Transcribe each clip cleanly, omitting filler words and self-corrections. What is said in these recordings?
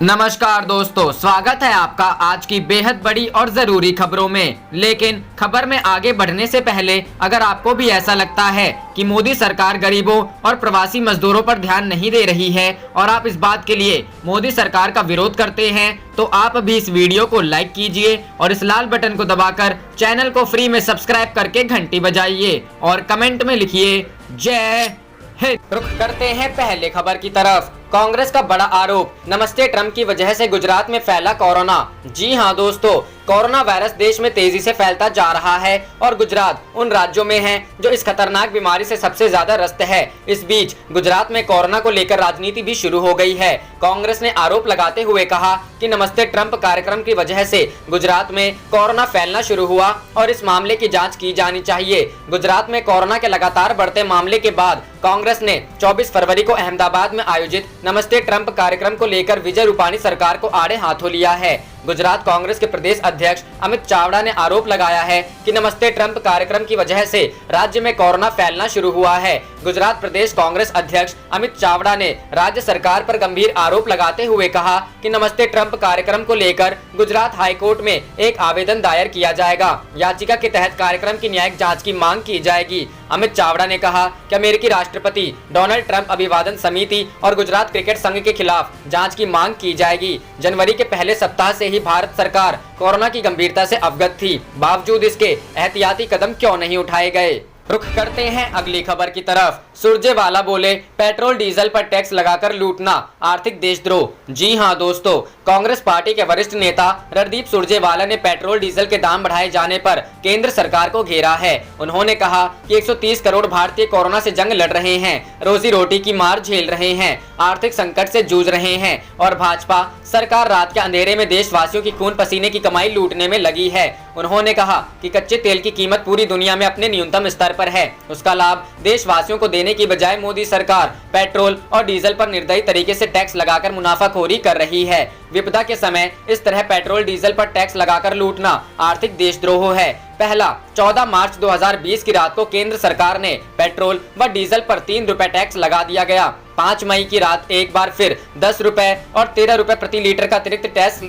नमस्कार दोस्तों, स्वागत है आपका आज की बेहद बड़ी और जरूरी खबरों में। लेकिन खबर में आगे बढ़ने से पहले अगर आपको भी ऐसा लगता है कि मोदी सरकार गरीबों और प्रवासी मजदूरों पर ध्यान नहीं दे रही है और आप इस बात के लिए मोदी सरकार का विरोध करते हैं, तो आप भी इस वीडियो को लाइक कीजिए और इस लाल बटन को दबाकर चैनल को फ्री में सब्सक्राइब करके घंटी बजाइए और कमेंट में लिखिए जय हिंद। रुख करते हैं पहले खबर की तरफ। कांग्रेस का बड़ा आरोप, नमस्ते ट्रंप की वजह से गुजरात में फैला कोरोना। जी हां दोस्तों, कोरोना वायरस देश में तेजी से फैलता जा रहा है और गुजरात उन राज्यों में है जो इस खतरनाक बीमारी से सबसे ज्यादा ग्रस्त है। इस बीच गुजरात में कोरोना को लेकर राजनीति भी शुरू हो गई है। कांग्रेस ने आरोप लगाते हुए कहा कि नमस्ते ट्रंप कार्यक्रम की वजह से गुजरात में कोरोना फैलना शुरू हुआ और इस मामले की जाँच की जानी चाहिए। गुजरात में कोरोना के लगातार बढ़ते मामले के बाद कांग्रेस ने 24 फरवरी को अहमदाबाद में आयोजित नमस्ते ट्रंप कार्यक्रम को लेकर विजय रूपाणी सरकार को आड़े हाथों लिया है। गुजरात कांग्रेस के प्रदेश अध्यक्ष अमित चावड़ा ने आरोप लगाया है कि नमस्ते ट्रंप कार्यक्रम की वजह से राज्य में कोरोना फैलना शुरू हुआ है। गुजरात प्रदेश कांग्रेस अध्यक्ष अमित चावड़ा ने राज्य सरकार पर गंभीर आरोप लगाते हुए कहा कि नमस्ते ट्रंप कार्यक्रम को लेकर गुजरात हाईकोर्ट में एक आवेदन दायर किया जाएगा। याचिका के तहत कार्यक्रम की न्यायिक जाँच की मांग की जाएगी। अमित चावड़ा ने कहा कि अमेरिकी राष्ट्रपति डोनाल्ड ट्रंप अभिवादन समिति और गुजरात क्रिकेट संघ के खिलाफ जांच की मांग की जाएगी। जनवरी के पहले सप्ताह से ही भारत सरकार कोरोना की गंभीरता से अवगत थी, बावजूद इसके एहतियाती कदम क्यों नहीं उठाए गए। रुख करते हैं अगली खबर की तरफ। सुरजेवाला बोले, पेट्रोल डीजल पर टैक्स लगाकर लूटना आर्थिक देशद्रोह। जी हां दोस्तों, कांग्रेस पार्टी के वरिष्ठ नेता रणदीप सुरजेवाला ने पेट्रोल डीजल के दाम बढ़ाए जाने पर केंद्र सरकार को घेरा है। उन्होंने कहा कि 130 करोड़ भारतीय कोरोना से जंग लड़ रहे हैं, रोजी रोटी की मार झेल रहे हैं, आर्थिक संकट से जूझ रहे हैं और भाजपा सरकार रात के अंधेरे में देशवासियों की खून पसीने की कमाई लूटने में लगी है। उन्होंने कहा कि कच्चे तेल की कीमत पूरी दुनिया में अपने न्यूनतम स्तर पर है, उसका लाभ देशवासियों को देने की बजाय मोदी सरकार पेट्रोल और डीजल पर निर्दयी तरीके से टैक्स लगाकर मुनाफाखोरी कर रही है। विपदा के समय इस तरह पेट्रोल डीजल पर टैक्स लगाकर लूटना आर्थिक देशद्रोह है। पहला 14 मार्च 2020 की रात को केंद्र सरकार ने पेट्रोल व डीजल पर 3 रुपए टैक्स लगा दिया गया। 5 मई की रात एक बार फिर 10 रुपए और 13 रुपए प्रति लीटर का अतिरिक्त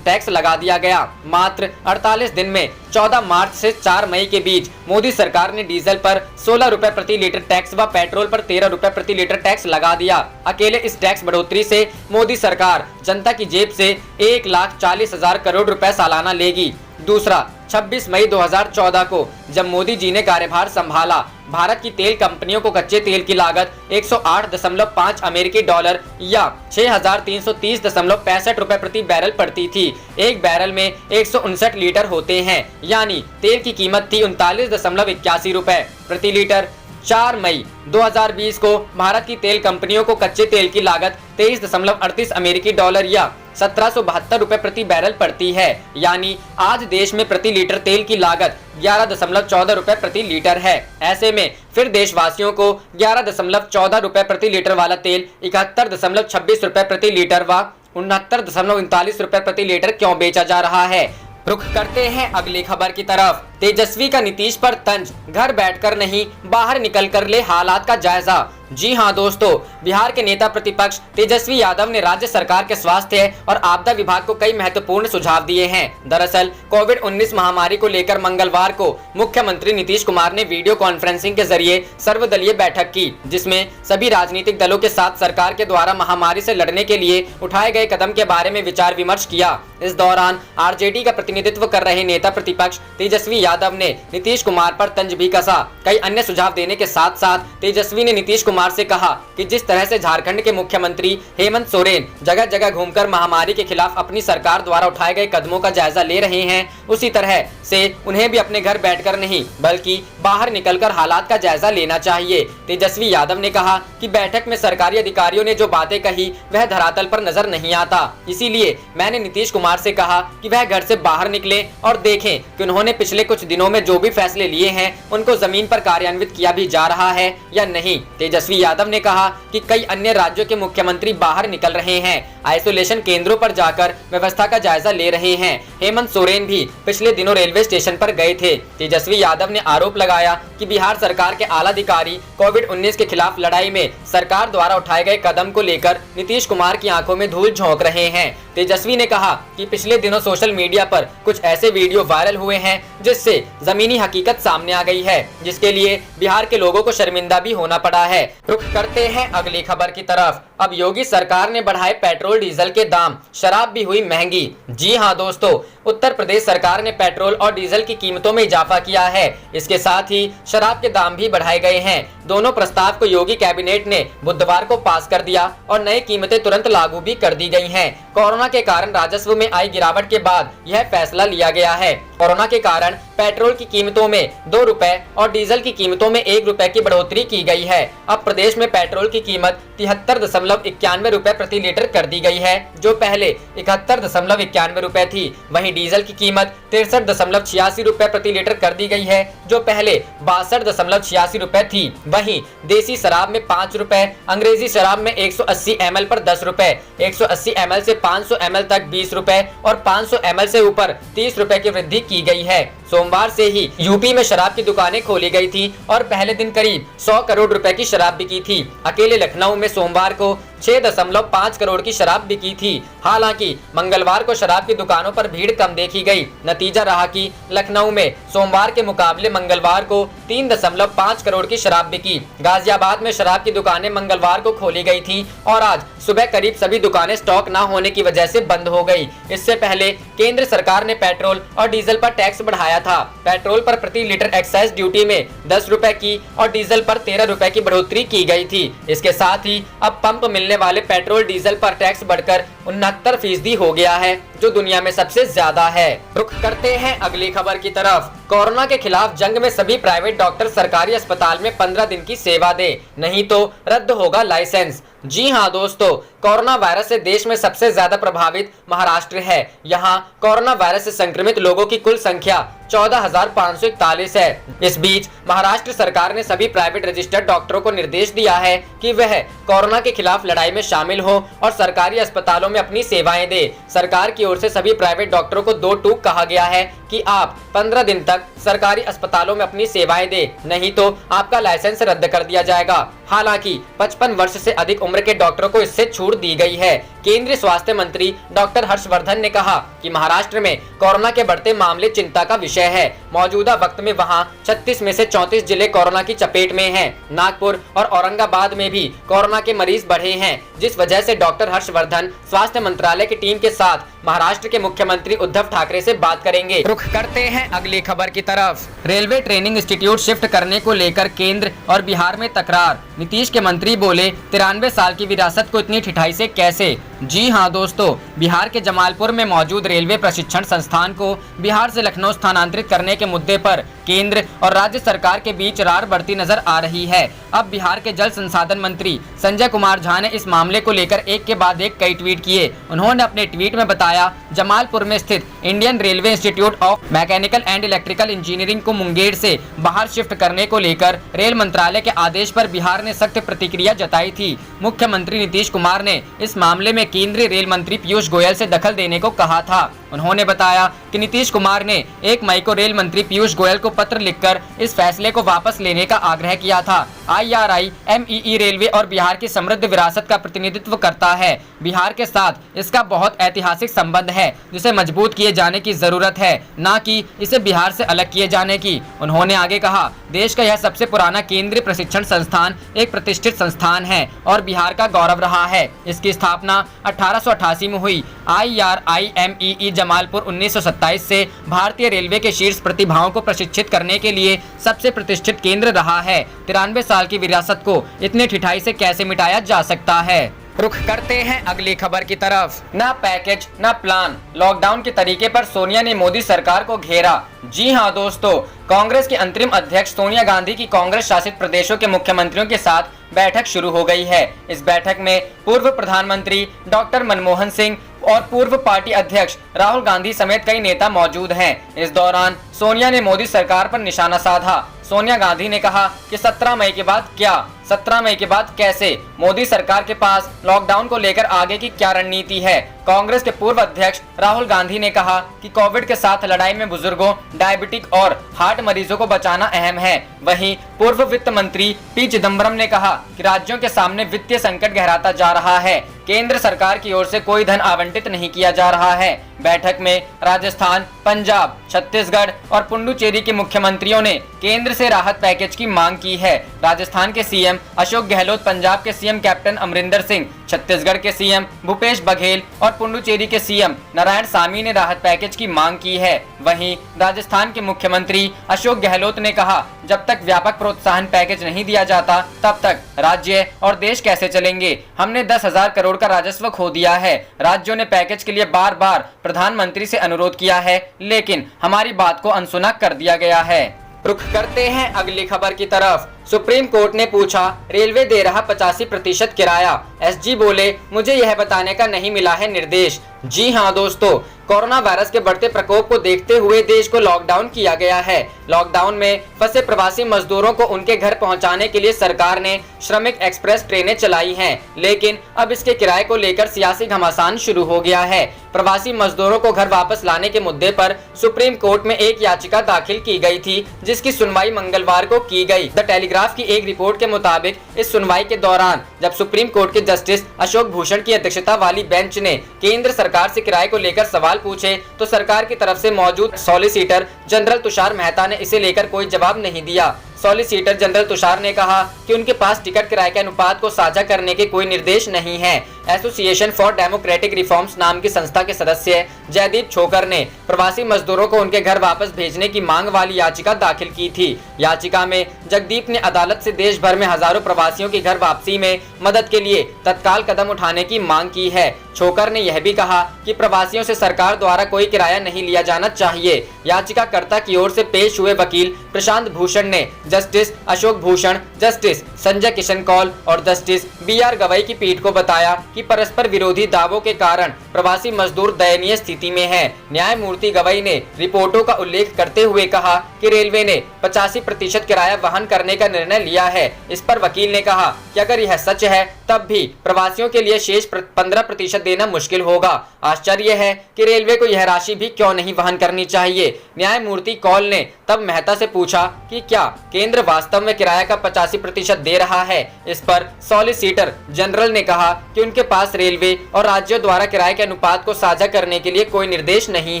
टैक्स लगा दिया गया। मात्र 48 दिन में 14 मार्च से 4 मई के बीच मोदी सरकार ने डीजल पर 16 रुपए प्रति लीटर टैक्स व पेट्रोल पर 13 रुपए प्रति लीटर टैक्स लगा दिया। अकेले इस टैक्स बढ़ोतरी से मोदी सरकार जनता की जेब से 1,40,000 करोड़ रुपए सालाना लेगी। दूसरा 26 मई 2014 को जब मोदी जी ने कार्यभार संभाला, भारत की तेल कंपनियों को कच्चे तेल की लागत 108.5 अमेरिकी डॉलर या 6,330.65 रुपए प्रति बैरल पड़ती थी। एक बैरल में 159 लीटर होते हैं, यानी तेल की कीमत थी 39.81 रुपए प्रति लीटर। 4 मई 2020 को भारत की तेल कंपनियों को कच्चे तेल की लागत 23.38 अमेरिकी डॉलर या 1772 रुपए प्रति बैरल पड़ती है, यानी आज देश में प्रति लीटर तेल की लागत 11.14 रुपए प्रति लीटर है। ऐसे में फिर देशवासियों को 11.14 रुपए प्रति लीटर वाला तेल 71.26 रुपए प्रति लीटर व 69.39 रुपए प्रति लीटर क्यों बेचा जा रहा है। रुख करते हैं अगली खबर की तरफ। तेजस्वी का नीतीश पर तंज, घर बैठकर नहीं बाहर निकलकर ले हालात का जायजा। जी हां दोस्तों, बिहार के नेता प्रतिपक्ष तेजस्वी यादव ने राज्य सरकार के स्वास्थ्य और आपदा विभाग को कई महत्वपूर्ण सुझाव दिए हैं। दरअसल कोविड-19 महामारी को लेकर मंगलवार को मुख्यमंत्री नीतीश कुमार ने वीडियो कॉन्फ्रेंसिंग के जरिए सर्वदलीय बैठक की, जिसमें सभी राजनीतिक दलों के साथ सरकार के द्वारा महामारी से लड़ने के लिए उठाए गए कदम के बारे में विचार विमर्श किया। इस दौरान आरजेडी का प्रतिनिधित्व कर रहे नेता प्रतिपक्ष तेजस्वी यादव ने नीतीश कुमार पर तंज भी कसा। कई अन्य सुझाव देने के साथ साथ तेजस्वी ने नीतीश कुमार से कहा कि जिस तरह से झारखंड के मुख्यमंत्री हेमंत सोरेन जगह जगह घूमकर महामारी के खिलाफ अपनी सरकार द्वारा उठाए गए कदमों का जायजा ले रहे हैं, उसी तरह से उन्हें भी अपने घर बैठकर नहीं बल्कि बाहर निकलकर हालात का जायजा लेना चाहिए। तेजस्वी यादव ने कहा कि बैठक में सरकारी अधिकारियों ने जो बातें कही वह धरातल पर नजर नहीं आता, इसीलिए मैंने नीतीश कुमार से कहा कि वह घर से बाहर निकले और देखें कि उन्होंने पिछले कुछ दिनों में जो भी फैसले लिए हैं उनको जमीन पर कार्यान्वित किया भी जा रहा है या नहीं। तेजस्वी यादव ने कहा कि कई अन्य राज्यों के मुख्यमंत्री बाहर निकल रहे हैं, आइसोलेशन केंद्रों पर जाकर व्यवस्था का जायजा ले रहे हैं। हेमंत सोरेन भी पिछले दिनों रेलवे स्टेशन पर गए थे। तेजस्वी यादव ने आरोप लगाया कि बिहार सरकार के आला अधिकारी कोविड-19 के खिलाफ लड़ाई में सरकार द्वारा उठाए गए कदम को लेकर नीतीश कुमार की आंखों में धूल झोंक रहे हैं। तेजस्वी ने कहा कि पिछले दिनों सोशल मीडिया पर कुछ ऐसे वीडियो वायरल हुए हैं जिससे जमीनी हकीकत सामने आ गई है, जिसके लिए बिहार के लोगों को शर्मिंदा भी होना पड़ा है। रुख करते हैं अगली खबर की तरफ। अब योगी सरकार ने बढ़ाए पेट्रोल डीजल के दाम, शराब भी हुई महंगी। जी हां दोस्तों, उत्तर प्रदेश सरकार ने पेट्रोल और डीजल की कीमतों में इजाफा किया है। इसके साथ ही शराब के दाम भी बढ़ाए गए हैं। दोनों प्रस्ताव को योगी कैबिनेट ने बुधवार को पास कर दिया और नई कीमतें तुरंत लागू भी कर दी गई हैं। कोरोना के कारण राजस्व में आई गिरावट के बाद यह फैसला लिया गया है। कोरोना के कारण पेट्रोल की कीमतों में 2 रुपए और डीजल की कीमतों में 1 रुपए की बढ़ोतरी की गई है। अब प्रदेश में पेट्रोल की कीमत 73.91 रुपए प्रति लीटर कर दी गई है, जो पहले 71.91 रुपए थी। वहीं डीजल की कीमत 63.86 रुपए प्रति लीटर कर दी गई है, जो पहले 62.86 रुपए थी। वहीं देसी शराब में 5 रुपए, अंग्रेजी शराब में 180 ml पर 10 रुपए, 180 ml से 500 ml तक 20 रुपए और 500 ml से ऊपर 30 रुपए की वृद्धि की गई है। सोमवार से ही यूपी में शराब की दुकानें खोली गई थी और पहले दिन करीब 100 करोड़ रुपए की शराब बिकी थी। अकेले लखनऊ में सोमवार को 6.5 करोड़ की शराब बिकी थी। हालांकि मंगलवार को शराब की दुकानों पर भीड़ कम देखी गई। नतीजा रहा कि लखनऊ में सोमवार के मुकाबले मंगलवार को 3.5 करोड़ की शराब बिकी। गाजियाबाद में शराब की दुकानें मंगलवार को खोली गई थी और आज सुबह करीब सभी दुकानें स्टॉक न होने की वजह से बंद हो गई। इससे पहले केंद्र सरकार ने पेट्रोल और डीजल पर टैक्स बढ़ाया था। पेट्रोल पर प्रति लीटर एक्साइज ड्यूटी में 10 रुपए की और डीजल पर 13 रुपए की बढ़ोतरी की गई थी। इसके साथ ही अब पंप मिलने वाले पेट्रोल डीजल पर टैक्स बढ़कर 69% हो गया है, जो दुनिया में सबसे ज्यादा है। रुख करते हैं अगली खबर की तरफ। कोरोना के खिलाफ जंग में सभी प्राइवेट डॉक्टर सरकारी अस्पताल में 15 दिन की सेवा दे, नहीं तो रद्द होगा लाइसेंस। जी हां दोस्तों, कोरोना वायरस से देश में सबसे ज्यादा प्रभावित महाराष्ट्र है। यहां कोरोना वायरस से संक्रमित लोगों की कुल संख्या 14,541 है। इस बीच महाराष्ट्र सरकार ने सभी प्राइवेट रजिस्टर्ड डॉक्टरों को निर्देश दिया है कि वह कोरोना के खिलाफ लड़ाई में शामिल हो और सरकारी अस्पतालों में अपनी सेवाएं दे। सरकार की ओर से सभी प्राइवेट डॉक्टरों को 2 टूक कहा गया है कि आप 15 दिन तक सरकारी अस्पतालों में अपनी सेवाएं दे, नहीं तो आपका लाइसेंस रद्द कर दिया जाएगा। हालांकि 55 वर्ष से अधिक उम्र के डॉक्टरों को इससे छूट दी गई है। केंद्रीय स्वास्थ्य मंत्री डॉक्टर हर्षवर्धन ने कहा कि महाराष्ट्र में कोरोना के बढ़ते मामले चिंता का विषय है। मौजूदा वक्त में वहां 36 में से 34 जिले कोरोना की चपेट में हैं। नागपुर और औरंगाबाद में भी कोरोना के मरीज बढ़े हैं, जिस वजह से डॉक्टर हर्षवर्धन स्वास्थ्य मंत्रालय की टीम के साथ महाराष्ट्र के मुख्यमंत्री उद्धव ठाकरे से बात करेंगे। रुख करते हैं अगली खबर की तरफ। रेलवे ट्रेनिंग इंस्टीट्यूट शिफ्ट करने को लेकर केंद्र और बिहार में तकरार। नीतीश के मंत्री बोले 93 साल की विरासत को इतनी ठिठाई से कैसे। जी हां दोस्तों, बिहार के जमालपुर में मौजूद रेलवे प्रशिक्षण संस्थान को बिहार से लखनऊ स्थानांतरित करने के मुद्दे पर केंद्र और राज्य सरकार के बीच रार बढ़ती नजर आ रही है। अब बिहार के जल संसाधन मंत्री संजय कुमार झा ने इस मामले को लेकर एक के बाद एक कई ट्वीट किए। उन्होंने अपने ट्वीट में बताया, जमालपुर में स्थित Indian railway institute of mechanical and electrical engineering को मुंगेर से बाहर शिफ्ट करने को लेकर रेल मंत्रालय के आदेश पर बिहार ने सख्त प्रतिक्रिया जताई थी। मुख्यमंत्री नीतीश कुमार ने इस मामले में केंद्रीय रेल मंत्री पीयूष गोयल से दखल देने को कहा था। उन्होंने बताया कि नीतीश कुमार ने 1 मई को रेल मंत्री पीयूष गोयल को पत्र लिखकर इस फैसले को वापस लेने का आग्रह किया था। IRI-MEE रेलवे और बिहार की समृद्ध विरासत का प्रतिनिधित्व करता है। बिहार के साथ इसका बहुत ऐतिहासिक संबंध है, जिसे मजबूत किए जाने की जरूरत है, न कि इसे बिहार से अलग किए जाने की। उन्होंने आगे कहा, देश का यह सबसे पुराना केंद्रीय प्रशिक्षण संस्थान एक प्रतिष्ठित संस्थान है और बिहार का गौरव रहा है। इसकी स्थापना 1888 में हुई। IRI-MEE जमालपुर 1927 से भारतीय रेलवे के शीर्ष प्रतिभाओं को प्रशिक्षित करने के लिए सबसे प्रतिष्ठित केंद्र रहा है। 93 साल की विरासत को इतनी ठिठाई से कैसे मिटाया जा सकता है। रुख करते हैं अगली खबर की तरफ। ना पैकेज ना प्लान, लॉकडाउन के तरीके पर सोनिया ने मोदी सरकार को घेरा। जी हां दोस्तों, कांग्रेस की अंतरिम अध्यक्ष सोनिया गांधी की कांग्रेस शासित प्रदेशों के मुख्यमंत्रियों के साथ बैठक शुरू हो गई है। इस बैठक में पूर्व प्रधानमंत्री डॉक्टर मनमोहन सिंह और पूर्व पार्टी अध्यक्ष राहुल गांधी समेत कई नेता मौजूद हैं। इस दौरान सोनिया ने मोदी सरकार पर निशाना साधा। सोनिया गांधी ने कहा कि 17 मई के बाद क्या, 17 मई के बाद कैसे, मोदी सरकार के पास लॉकडाउन को लेकर आगे की क्या रणनीति है। कांग्रेस के पूर्व अध्यक्ष राहुल गांधी ने कहा कि कोविड के साथ लड़ाई में बुजुर्गों, डायबिटिक और हार्ट मरीजों को बचाना अहम है। वहीं पूर्व वित्त मंत्री पी चिदम्बरम ने कहा कि राज्यों के सामने वित्तीय संकट गहराता जा रहा है, केंद्र सरकार की ओर से कोई धन आवंटित नहीं किया जा रहा है। बैठक में राजस्थान, पंजाब, छत्तीसगढ़ और पुडुचेरी के मुख्यमंत्रियों ने केंद्र से राहत पैकेज की मांग की है। राजस्थान के सीएम अशोक गहलोत, पंजाब के सीएम कैप्टन अमरिंदर सिंह, छत्तीसगढ़ के सीएम भूपेश बघेल और पुडुचेरी के सीएम नारायणसामी ने राहत पैकेज की मांग की है। वहीं राजस्थान के मुख्यमंत्री अशोक गहलोत ने कहा, जब तक व्यापक प्रोत्साहन पैकेज नहीं दिया जाता तब तक राज्य और देश कैसे चलेंगे। हमने 10,000 करोड़ का राजस्व खो दिया है। राज्यों ने पैकेज के लिए बार बार प्रधानमंत्री से अनुरोध किया है, लेकिन हमारी बात को अनसुना कर दिया गया है। रुख करते हैं अगली खबर की तरफ। सुप्रीम कोर्ट ने पूछा, रेलवे दे रहा 85% किराया। एसजी बोले, मुझे यह बताने का नहीं मिला है निर्देश। जी हां दोस्तों, कोरोना वायरस के बढ़ते प्रकोप को देखते हुए देश को लॉकडाउन किया गया है। लॉकडाउन में फंसे प्रवासी मजदूरों को उनके घर पहुंचाने के लिए सरकार ने श्रमिक एक्सप्रेस ट्रेनें चलाई हैं, लेकिन अब इसके किराए को लेकर सियासी घमासान शुरू हो गया है। प्रवासी मजदूरों को घर वापस लाने के मुद्दे पर सुप्रीम कोर्ट में एक याचिका दाखिल की गई थी, जिसकी सुनवाई मंगलवार को की गई। द टेलीग्राफ की एक रिपोर्ट के मुताबिक इस सुनवाई के दौरान जब सुप्रीम कोर्ट के जस्टिस अशोक भूषण की अध्यक्षता वाली बेंच ने केंद्र सरकार से किराए को लेकर सवाल पूछे, तो सरकार की तरफ से मौजूद सॉलिसिटर जनरल तुषार मेहता ने इसे लेकर कोई जवाब नहीं दिया। सॉलिसिटर जनरल तुषार ने कहा कि उनके पास टिकट किराए के अनुपात को साझा करने के कोई निर्देश नहीं है। एसोसिएशन फॉर डेमोक्रेटिक रिफॉर्म्स नाम की संस्था के सदस्य जयदीप छोकर ने प्रवासी मजदूरों को उनके घर वापस भेजने की मांग वाली याचिका दाखिल की थी। याचिका में जगदीप ने अदालत से देश भर में हजारों प्रवासियों की घर वापसी में मदद के लिए तत्काल कदम उठाने की मांग की है। छोकर ने यह भी कहा कि प्रवासियों से सरकार द्वारा कोई किराया नहीं लिया जाना चाहिए। याचिकाकर्ता की ओर से पेश हुए वकील प्रशांत भूषण ने जस्टिस अशोक भूषण, जस्टिस संजय किशन कौल और जस्टिस BR गवई की पीठ को बताया कि परस्पर विरोधी दावों के कारण प्रवासी मजदूर दयनीय स्थिति में हैं। न्यायमूर्ति गवई ने रिपोर्टों का उल्लेख करते हुए कहा कि रेलवे ने 85% किराया वहन करने का निर्णय लिया है। इस पर वकील ने कहा कि अगर यह सच है तब भी प्रवासियों के लिए शेष 15% देना मुश्किल होगा। आश्चर्य है कि रेलवे को यह राशि भी क्यों नहीं वहन करनी चाहिए। न्यायमूर्ति कौल ने तब मेहता से पूछा कि क्या केंद्र वास्तव में किराया का 85% दे रहा है। इस पर सॉलिसिटर जनरल ने कहा कि उनके पास रेलवे और राज्यों द्वारा किराए के अनुपात को साझा करने के लिए कोई निर्देश नहीं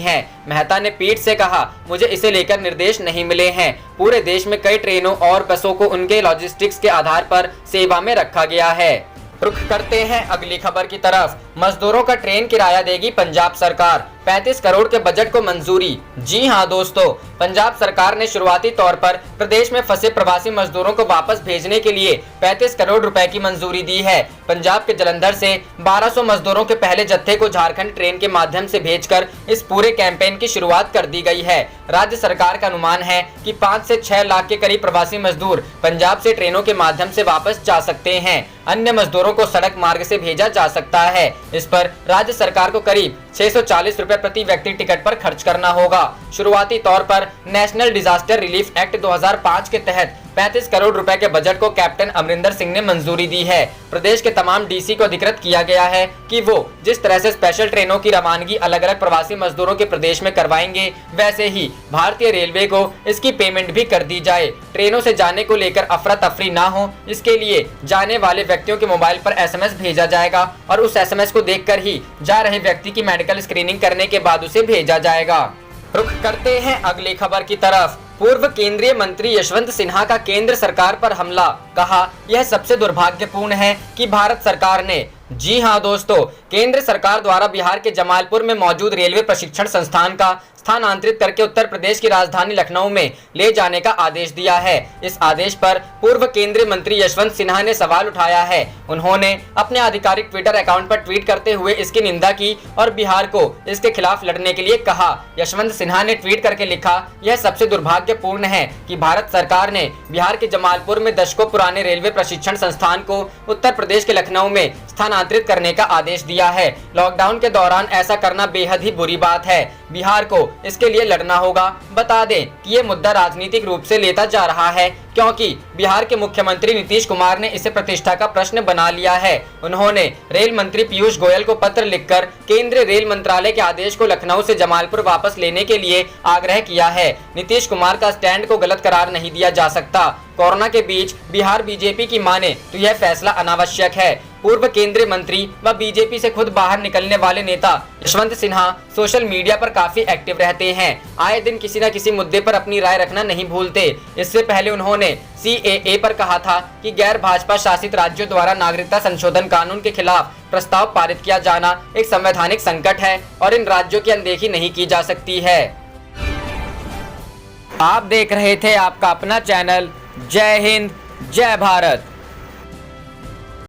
है। मेहता ने पीठ से कहा, मुझे इसे लेकर निर्देश नहीं मिले हैं। पूरे देश में कई ट्रेनों और बसों को उनके लॉजिस्टिक्स के आधार पर सेवा में रखा गया है। रुख करते हैं अगली खबर की तरफ। मजदूरों का ट्रेन किराया देगी पंजाब सरकार, 35 करोड़ के बजट को मंजूरी। जी हां दोस्तों, पंजाब सरकार ने शुरुआती तौर पर प्रदेश में फंसे प्रवासी मजदूरों को वापस भेजने के लिए 35 करोड़ रुपए की मंजूरी दी है। पंजाब के जलंधर से 1200 मजदूरों के पहले जत्थे को झारखंड ट्रेन के माध्यम से भेजकर इस पूरे कैंपेन की शुरुआत कर दी गई है। राज्य सरकार का अनुमान है कि 5 से 6 लाख के करीब प्रवासी मजदूर पंजाब से ट्रेनों के माध्यम से वापस जा सकते हैं। अन्य मजदूरों को सड़क मार्ग से भेजा जा सकता है। इस पर राज्य सरकार को करीब 640 रुपए प्रति व्यक्ति टिकट पर खर्च करना होगा। शुरुआती तौर पर नेशनल डिजास्टर रिलीफ एक्ट 2005 के तहत 35 करोड़ रुपए के बजट को कैप्टन अमरिंदर सिंह ने मंजूरी दी है। प्रदेश के तमाम डीसी को अधिकृत किया गया है कि वो जिस तरह से स्पेशल ट्रेनों की रवानगी अलग अलग प्रवासी मजदूरों के प्रदेश में करवाएंगे, वैसे ही भारतीय रेलवे को इसकी पेमेंट भी कर दी जाए। ट्रेनों से जाने को लेकर अफरा तफरी ना हो, इसके लिए जाने वाले व्यक्तियों के मोबाइल पर SMS भेजा जाएगा और उस SMS को देखकर ही जा रहे व्यक्ति की मेडिकल स्क्रीनिंग करने के बाद उसे भेजा जाएगा। रुख करते हैं अगली खबर की तरफ। पूर्व केंद्रीय मंत्री यशवंत सिन्हा का केंद्र सरकार पर हमला, कहा यह सबसे दुर्भाग्यपूर्ण है कि भारत सरकार ने। जी हां दोस्तों, केंद्र सरकार द्वारा बिहार के जमालपुर में मौजूद रेलवे प्रशिक्षण संस्थान का स्थानांतरित करके उत्तर प्रदेश की राजधानी लखनऊ में ले जाने का आदेश दिया है। इस आदेश पर पूर्व केंद्रीय मंत्री यशवंत सिन्हा ने सवाल उठाया है। उन्होंने अपने आधिकारिक ट्विटर अकाउंट पर ट्वीट करते हुए इसकी निंदा की और बिहार को इसके खिलाफ लड़ने के लिए कहा। यशवंत सिन्हा ने ट्वीट करके लिखा, यह सबसे दुर्भाग्यपूर्ण है कि भारत सरकार ने बिहार के जमालपुर में दशकों पुराने रेलवे प्रशिक्षण संस्थान को उत्तर प्रदेश के लखनऊ में स्थानांतरित करने का आदेश दिया है। लॉकडाउन के दौरान ऐसा करना बेहद ही बुरी बात है। बिहार को इसके लिए लड़ना होगा। बता दें कि ये मुद्दा राजनीतिक रूप से लेता जा रहा है, क्योंकि बिहार के मुख्यमंत्री नीतीश कुमार ने इसे प्रतिष्ठा का प्रश्न बना लिया है। उन्होंने रेल मंत्री पीयूष गोयल को पत्र लिखकर केंद्रीय रेल मंत्रालय के आदेश को लखनऊ से जमालपुर वापस लेने के लिए आग्रह किया है। नीतीश कुमार का स्टैंड को गलत करार नहीं दिया जा सकता। कोरोना के बीच बिहार बीजेपी की माने तो यह फैसला अनावश्यक है। पूर्व केंद्रीय मंत्री व बीजेपी से खुद बाहर निकलने वाले नेता यशवंत सिन्हा सोशल मीडिया पर काफी एक्टिव रहते हैं। आए दिन किसी न किसी मुद्दे पर अपनी राय रखना नहीं भूलते। इससे पहले उन्होंने CAA पर कहा था कि गैर भाजपा शासित राज्यों द्वारा नागरिकता संशोधन कानून के खिलाफ प्रस्ताव पारित किया जाना एक संवैधानिक संकट है और इन राज्यों की अनदेखी नहीं की जा सकती है। आप देख रहे थे आपका अपना चैनल जय हिंद जय भारत।